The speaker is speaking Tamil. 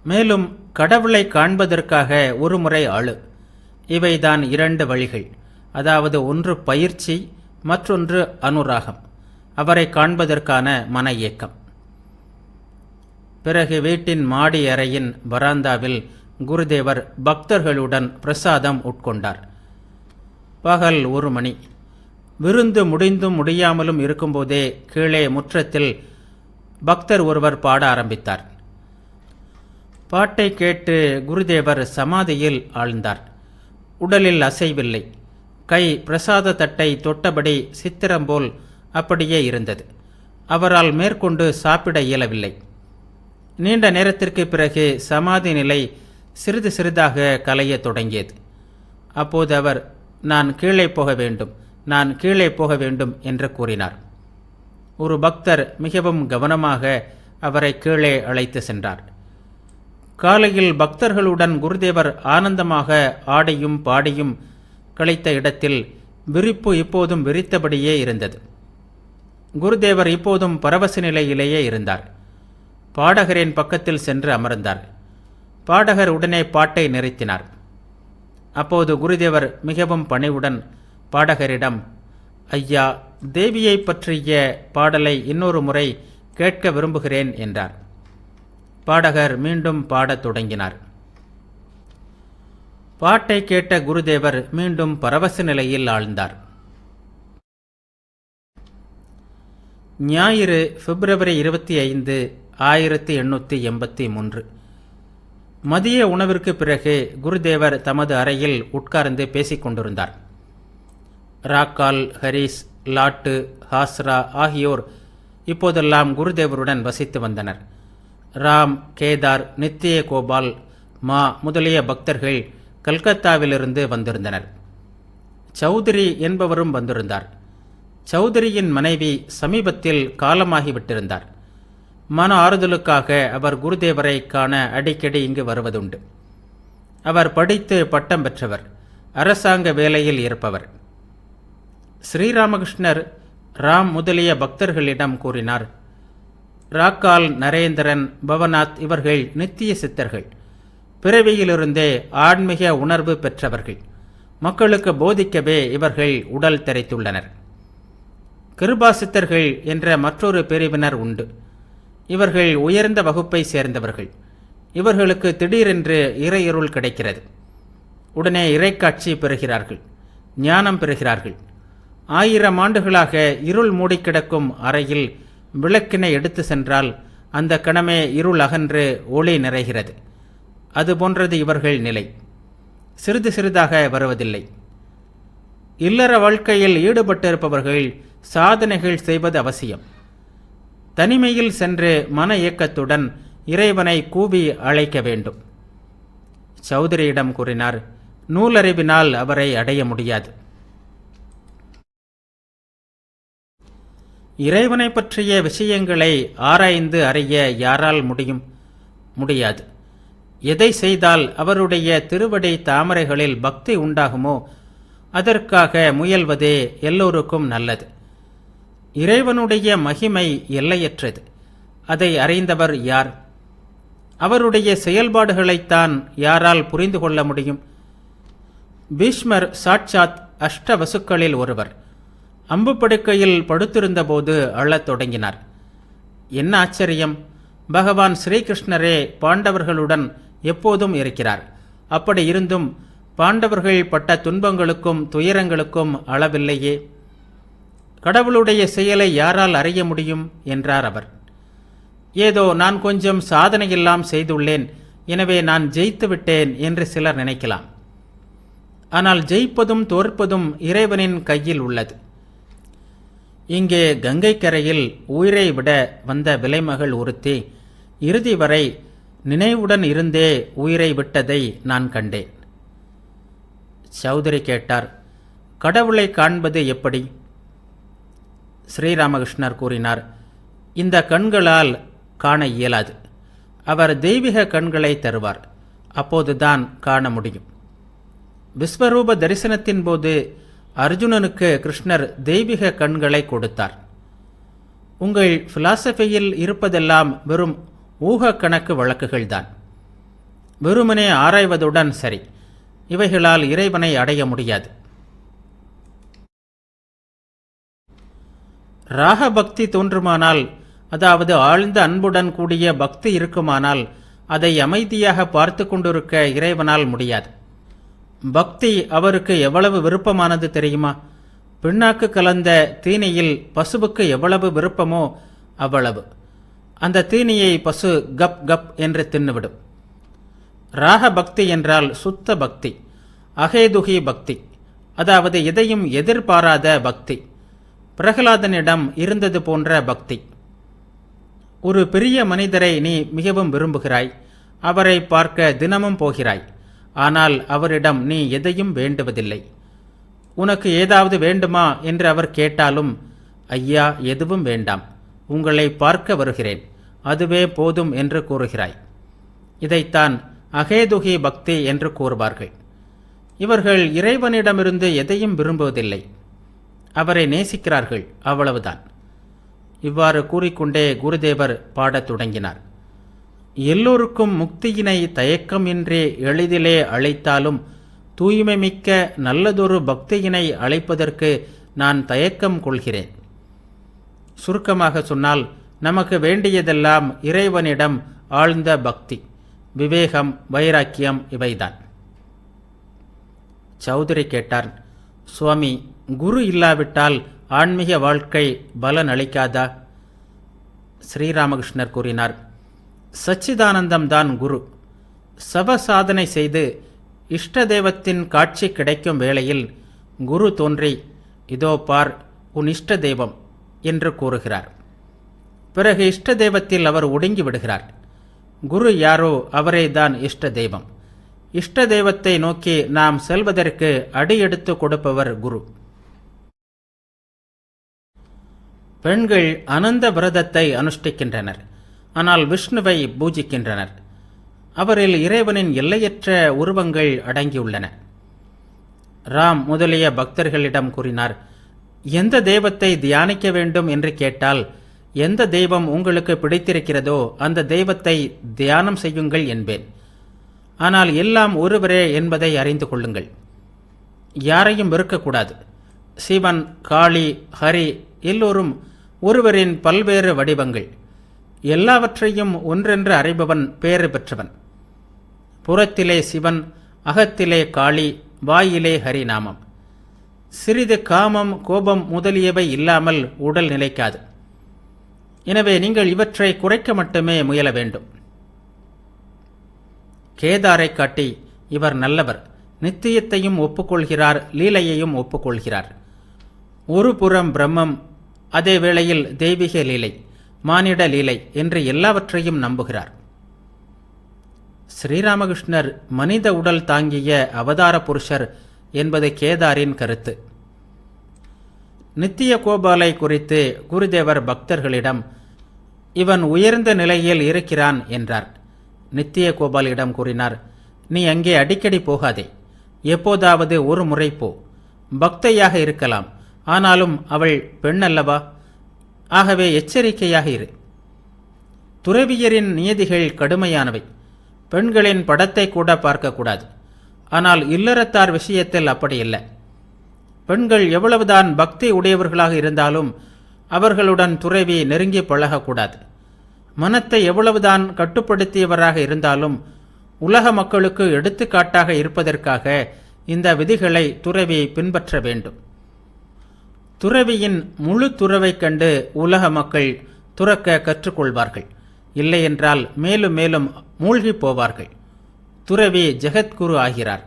மேலும் கடவுளை காண்பதற்காக ஒரு முறை அழு. இவைதான் 2 வழிகள். அதாவது ஒன்று பயிற்சி, மற்றொன்று அனுராகம், அவரை காண்பதற்கான மன இயக்கம். பிறகு வீட்டின் மாடி அறையின் வராந்தாவில் குருதேவர் பக்தர்களுடன் பிரசாதம் உட்கொண்டார். பகல் 1 மணி. விருந்து முடிந்தும் முடியாமலும் இருக்கும்போதே கீழே முற்றத்தில் பக்தர் ஒருவர் பாட ஆரம்பித்தார். பாட்டை கேட்டு குருதேவர் சமாதியில் ஆழ்ந்தார். உடலில் அசைவில்லை. கை பிரசாத தட்டை தொட்டபடி சித்திரம் போல் அப்படியே இருந்தது. அவரால் மேற்கொண்டு சாப்பிட இயலவில்லை. நீண்ட நேரத்திற்கு பிறகு சமாதி நிலை சிறிது சிறிதாக கலையத் தொடங்கியது. அப்போது அவர், நான் கீழே போக வேண்டும், நான் கீழே போக வேண்டும் என்று கூறினார். ஒரு பக்தர் மிகவும் கவனமாக அவரை கீழே அழைத்து சென்றார். காலையில் பக்தர்களுடன் குருதேவர் ஆனந்தமாக ஆடியும் பாடியும் கழித்த இடத்தில் விரிப்பு இப்போதும் விரித்தபடியே இருந்தது. குருதேவர் இப்போதும் பரவச நிலையிலேயே இருந்தார். பாடகரின் பக்கத்தில் சென்று அமர்ந்தார். பாடகர் உடனே பாட்டை நிறுத்தினார். அப்போது குருதேவர் மிகவும் பணிவுடன் பாடகரிடம், ஐயா, தேவியை பற்றிய பாடலை இன்னொரு முறை கேட்க விரும்புகிறேன் என்றார். பாடகர் மீண்டும் பாடத் தொடங்கினார். பாட்டை கேட்ட குருதேவர் மீண்டும் பரவச நிலையில் ஆழ்ந்தார். ஞாயிறு, பிப்ரவரி 25, 1883. மதிய உணவிற்கு பிறகு குருதேவர் தமது அறையில் உட்கார்ந்து பேசிக் கொண்டிருந்தார். ராக்கால், ஹரிஸ், லாட்டு, ஹாஸ்ரா ஆகியோர் இப்போதெல்லாம் குருதேவருடன் வசித்து வந்தனர். ராம், கேதார், நித்திய கோபால், மா முதலிய பக்தர்கள் கல்கத்தாவிலிருந்து வந்திருந்தனர். சௌத்ரி என்பவரும் வந்திருந்தார். சௌத்ரியின் மனைவி சமீபத்தில் காலமாகிவிட்டிருந்தார். மன ஆறுதலுக்காக அவர் குருதேவரை காண அடிக்கடி இங்கு வருவதுண்டு. அவர் படித்து பட்டம் பெற்றவர், அரசாங்க வேலையில் இருப்பவர். ஸ்ரீராமகிருஷ்ணர் ராம் முதலிய பக்தர்களிடம் கூறினார், ராக்கால், நரேந்திரன், பவநாத் இவர்கள் நித்திய சித்தர்கள். பிறவியிலிருந்தே ஆன்மீக உணர்வு பெற்றவர்கள். மக்களுக்கு போதிக்கவே இவர்கள் உடல் தரித்துள்ளனர். கிருபாசித்தர்கள் என்ற மற்றொரு பிரிவினர் உண்டு. இவர்கள் உயர்ந்த வகுப்பை சேர்ந்தவர்கள். இவர்களுக்கு திடீரென்று இறையருள் கிடைக்கிறது. உடனே இறைக்காட்சி பெறுகிறார்கள், ஞானம் பெறுகிறார்கள். 1000 ஆண்டுகளாக இருள் மூடிக்கிடக்கும் அறையில் விளக்கினை எடுத்து சென்றால் அந்த கணமே இருள் அகன்று ஒளி நிறைகிறது. அது போன்றது இவர்கள் நிலை. சிறிது சிறிதாக வருவதில்லை. இல்லற வாழ்க்கையில் ஈடுபட்டிருப்பவர்கள் சாதனைகள் செய்வது அவசியம். தனிமையில் சென்று மன இயக்கத்துடன் இறைவனை கூவி அழைக்க வேண்டும். சௌத்ரியிடம் கூறினார், நூலறிவினால் அவரை அடைய முடியாது. இறைவனை பற்றிய விஷயங்களை ஆராய்ந்து அறிய யாரால் முடியாது. எதை செய்தால் அவருடைய திருவடி தாமரைகளில் பக்தி உண்டாகுமோ அதற்காக முயல்வதே எல்லோருக்கும் நல்லது. இறைவனுடைய மகிமை எல்லையற்றது. அதை அறிந்தவர் யார்? அவருடைய செயல்பாடுகளைத்தான் யாரால் புரிந்து கொள்ள முடியும்? பீஷ்மர் சாட்சாத் அஷ்டவசுக்களில் ஒருவர். அம்பு படுக்கையில் படுத்திருந்தபோது அழத் தொடங்கினார். என்ன ஆச்சரியம்! பகவான் ஸ்ரீகிருஷ்ணரே பாண்டவர்களுடன் எப்போதும் இருக்கிறார். அப்படி இருந்தும் பாண்டவர்கள் பட்ட துன்பங்களுக்கும் துயரங்களுக்கும் அளவில்லையே. கடவுளுடைய செயலை யாரால் அறிய முடியும் என்றார் அவர். ஏதோ நான் கொஞ்சம் சாதனையெல்லாம் செய்துள்ளேன், எனவே நான் ஜெயித்து விட்டேன் என்று சிலர் நினைக்கலாம். ஆனால் ஜெயிப்பதும் தோற்பதும் இறைவனின் கையில் உள்ளது. இங்கே கங்கை கரையில் உயிரை விட வந்த விலைமகள் ஒருத்தி இறுதி வரை நினைவுடன் இருந்தே உயிரை விட்டதை நான் கண்டேன். சௌத்ரி கேட்டார், கடவுளை காண்பது எப்படி? ஸ்ரீராமகிருஷ்ணர் கூறினார், இந்த கண்களால் காண இயலாது. அவர் தெய்வீக கண்களை தருவார், அப்போதுதான் காண முடியும். விஸ்வரூப தரிசனத்தின் போது அர்ஜுனனுக்கு கிருஷ்ணர் தெய்வீக கண்களை கொடுத்தார். உங்கள் பிலாசபியில் இருப்பதெல்லாம் வெறும் ஊக கணக்கு வழக்குகள்தான். வெறுமனே ஆராய்வதுடன் சரி. இவைகளால் இறைவனை அடைய முடியாது. ராகபக்தி தோன்றுமானால், அதாவது ஆழ்ந்த அன்புடன் கூடிய பக்தி இருக்குமானால், அதை அமைதியாக பார்த்து கொண்டிருக்க இறைவனால் முடியாது. பக்தி அவருக்கு எவ்வளவு விருப்பமானது தெரியுமா? பிண்ணாக்கு கலந்த தீனியில் பசுவுக்கு எவ்வளவு விருப்பமோ அவ்வளவு. அந்த தீனியை பசு கப் கப் என்று தின்னுவிடும். ராக பக்தி என்றால் சுத்த பக்தி, அகேதுகி பக்தி, அதாவது எதையும் எதிர்பாராத பக்தி. பிரகலாதனிடம் இருந்தது போன்ற பக்தி. ஒரு பெரிய மனிதரை நீ மிகவும் விரும்புகிறாய், அவரை பார்க்க தினமும் போகிறாய். ஆனால் அவரிடம் நீ எதையும் வேண்டுவதில்லை. உனக்கு ஏதாவது வேண்டுமா என்று அவர் கேட்டாலும், ஐயா எதுவும் வேண்டாம், உங்களை பார்க்க வருகிறேன், அதுவே போதும் என்று கூறுகிறாய். இதைத்தான் அகேதுகி பக்தி என்று கூறுவார்கள். இவர்கள் இறைவனிடமிருந்து எதையும் விரும்புவதில்லை, அவரை நேசிக்கிறார்கள், அவ்வளவுதான். இவ்வாறு கூறிக்கொண்டே குருதேவர் பாடத் தொடங்கினார். எல்லோருக்கும் முக்தியினை தயக்கமின்றி எளிதிலே அழைத்தாலும் தூய்மை மிக்க நல்லதொரு பக்தியினை அழைப்பதற்கு நான் தயக்கம் கொள்கிறேன். சுருக்கமாக சொன்னால், நமக்கு வேண்டியதெல்லாம் இறைவனிடம் ஆழ்ந்த பக்தி, விவேகம், வைராக்கியம் இவைதான். சௌதரி கேட்டார், சுவாமி, குரு இல்லாவிட்டால் ஆன்மீக வாழ்க்கை பலன் அளிக்காதா? ஸ்ரீராமகிருஷ்ணர் கூறினார், சச்சிதானந்தம்தான் குரு. சப சாதனை செய்து இஷ்ட தெய்வத்தின் காட்சி கிடைக்கும் வேளையில் குரு தோன்றி, இதோ பார் உன் இஷ்ட தெய்வம் என்று கூறுகிறார். பிறகு இஷ்ட தெய்வத்தில் அவர் ஒடுங்கி விடுகிறார். குரு யாரோ அவரே தான் இஷ்ட தெய்வம். இஷ்ட தெய்வத்தை நோக்கி நாம் செல்வதற்கு அடியெடுத்து கொடுப்பவர் குரு. பெண்கள் அனந்த விரதத்தை அனுஷ்டிக்கின்றனர், ஆனால் விஷ்ணுவை பூஜிக்கின்றனர். அவரில் இறைவனின் எல்லையற்ற உருவங்கள் அடங்கியுள்ளன. ராம் முதலிய பக்தர்களிடம் கூறினார், எந்த தெய்வத்தை தியானிக்க வேண்டும் என்று கேட்டால், எந்த தெய்வம் உங்களுக்கு பிடித்திருக்கிறதோ அந்த தெய்வத்தை தியானம் செய்யுங்கள் என்பேன். ஆனால் எல்லாம் ஒருவரே என்பதை அறிந்து கொள்ளுங்கள். யாரையும் வெறுக்கக்கூடாது. சிவன், காளி, ஹரி எல்லோரும் ஒருவரின் பல்வேறு வடிவங்கள். எல்லாவற்றையும் ஒன்றென்று அறிபவன் பேறு பெற்றவன். புறத்திலே சிவன், அகத்திலே காளி, வாயிலே ஹரிநாமம். சிறிது காமம், கோபம் முதலியவை இல்லாமல் உடல் நிலைக்காது. எனவே நீங்கள் இவற்றை குறைக்க மட்டுமே முயல வேண்டும். கேதாரை காட்டி, இவர் நல்லவர், நித்தியத்தையும் ஒப்புக்கொள்கிறார், லீலையையும் ஒப்புக்கொள்கிறார். ஒரு புறம் பிரம்மம், அதே வேளையில் தெய்வீக லீலை, மானிட லீலை என்று எல்லாவற்றையும் நம்புகிறார். ஸ்ரீராமகிருஷ்ணர் மனித உடல் தாங்கிய அவதார புருஷர் என்பது கேதாரின் கருத்து. நித்திய கோபாலை குறித்து குருதேவர் பக்தர்களிடம், இவன் உயர்ந்த நிலையில் இருக்கிறான் என்றார். நித்திய கோபாலிடம் கூறினார், நீ அங்கே அடிக்கடி போகாதே, எப்போதாவது ஒரு முறை போ. பக்தையாக இருக்கலாம், ஆனாலும் அவள் பெண் அல்லவா? ஆகவே எச்சரிக்கையாக இரு. துறவியரின் நியதிகள் கடுமையானவை. பெண்களின் படத்தை கூட பார்க்கக்கூடாது. ஆனால் இல்லறத்தார் விஷயத்தில் அப்படி இல்லை. பெண்கள் எவ்வளவுதான் பக்தி உடையவர்களாக இருந்தாலும் அவர்களுடன் துறவி நெருங்கி பழகக்கூடாது. மனத்தை எவ்வளவுதான் கட்டுப்படுத்தியவராக இருந்தாலும் உலக மக்களுக்கு எடுத்துக்காட்டாக இருப்பதற்காக இந்த விதிகளை துறவி பின்பற்ற வேண்டும். துறவியின் முழு துறவைக் கண்டு உலக மக்கள் துறக்க கற்றுக்கொள்வார்கள். இல்லையென்றால் மேலும் மேலும் மூழ்கி போவார்கள். துறவி ஜெகத்குரு ஆகிறார்.